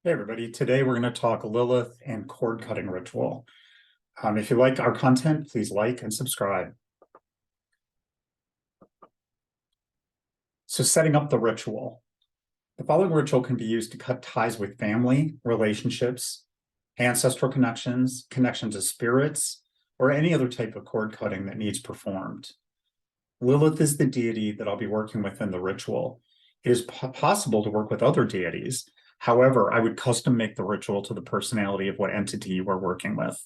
Hey everybody, today we're going to talk Lilith and cord cutting ritual. If you like our content, please like and subscribe. So setting up the ritual. The following ritual can be used to cut ties with family, relationships, ancestral connections, connections to spirits, or any other type of cord cutting that needs performed. Lilith is the deity that I'll be working with in the ritual. It is possible to work with other deities. However, I would custom make the ritual to the personality of what entity you are working with.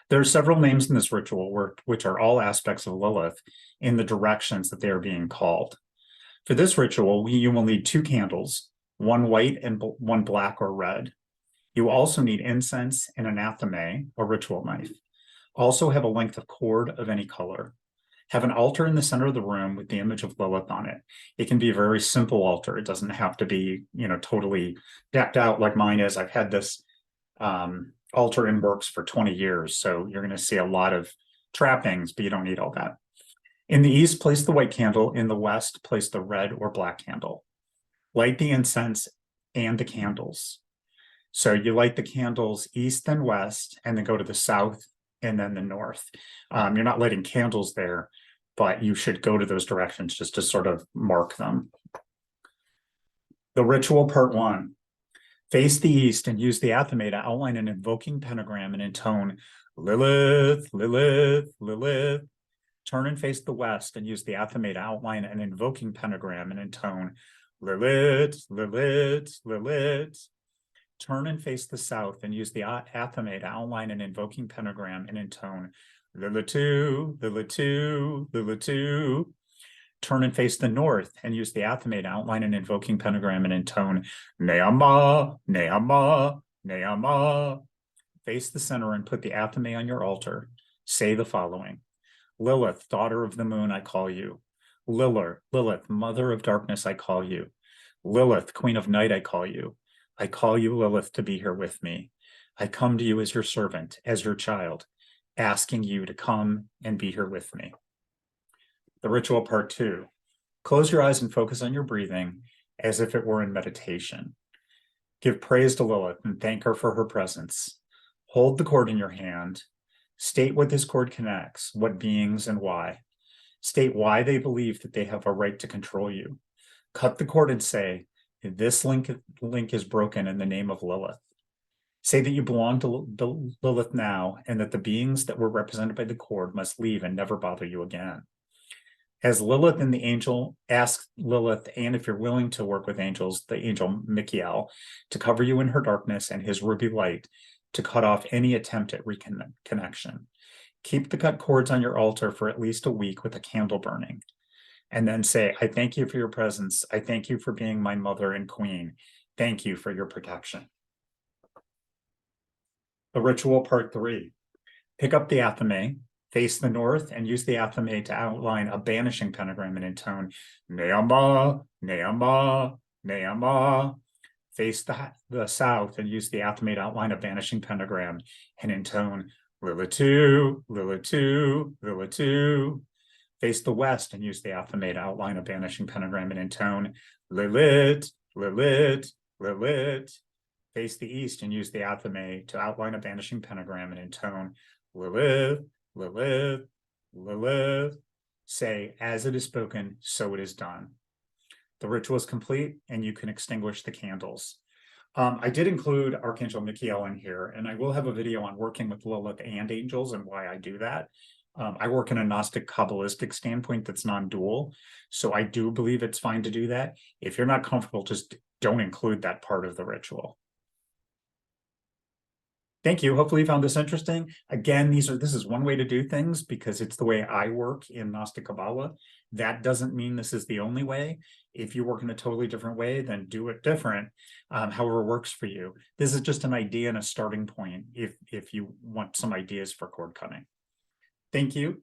There are several names in this ritual which are all aspects of Lilith in the directions that they are being called. For this ritual, you will need 2 candles, one white and one black or red. You also need incense and an athame, a ritual knife. Also have a length of cord of any color. Have an altar in the center of the room with the image of Lilith on it. It can be a very simple altar. It doesn't have to be, totally decked out like mine is. I've had this altar in works for 20 years, so you're going to see a lot of trappings, but you don't need all that. In the east, place the white candle. In the west, place the red or black candle. Light the incense and the candles. So you light the candles east and west, and then go to the south and then the north. You're not lighting candles there, but you should go to those directions just to sort of mark them. The ritual part 1. Face the east and use the athame to outline an invoking pentagram and intone Lilith, Lilith, Lilith. Turn and face the west and use the athame to outline an invoking pentagram and intone Lilith, Lilith, Lilith. Turn and face the south and use the athame to outline an invoking pentagram and intone Lilith, Lilith, Lilith. Turn and face the north and use the athame to outline an invoking pentagram and intone Neama, Neama, Neama. Face the center and put the athame on your altar. Say the following. Lilith, daughter of the moon, I call you. Lilith, mother of darkness, I call you. Lilith, queen of night, I call you. I call you, Lilith, to be here with me. I come to you as your servant, as your child, asking you to come and be here with me. The ritual part 2. Close your eyes and focus on your breathing as if it were in meditation. Give praise to Lilith and thank her for her presence. Hold the cord in your hand. State what this cord connects, what beings and why. State why they believe that they have a right to control you. Cut the cord and say, this link is broken in the name of Lilith. Say that you belong to Lilith now and that the beings that were represented by the cord must leave and never bother you again. As Lilith and the angel, ask Lilith, and if you're willing to work with angels, the angel Michael, to cover you in her darkness and his ruby light, to cut off any attempt at reconnection. Keep the cut cords on your altar for at least a week with a candle burning. And then say, I thank you for your presence. I thank you for being my mother and queen. Thank you for your protection. The ritual part 3. Pick up the athame, face the north, and use the athame to outline a banishing pentagram and intone Neama, Neama, Neama. Face the south and use the athame to outline a banishing pentagram and intone Lilith, Lilith, Lilith. Face the west and use the athame to outline a banishing pentagram and intone Lilith, Lilith, Lilith. Face the east and use the athame to outline a banishing pentagram and intone Lilith, Lilith, Lilith. Say, as it is spoken, so it is done. The ritual is complete and you can extinguish the candles. I did include Archangel Michael in here, and I will have a video on working with Lilith and angels and why I do that. I work in a Gnostic Kabbalistic standpoint that's non-dual, so I do believe it's fine to do that. If you're not comfortable, just don't include that part of the ritual. Thank you. Hopefully you found this interesting. Again, this is one way to do things because it's the way I work in Gnostic Kabbalah. That doesn't mean this is the only way. If you work in a totally different way, then do it different, however works for you. This is just an idea and a starting point if you want some ideas for cord cutting. Thank you.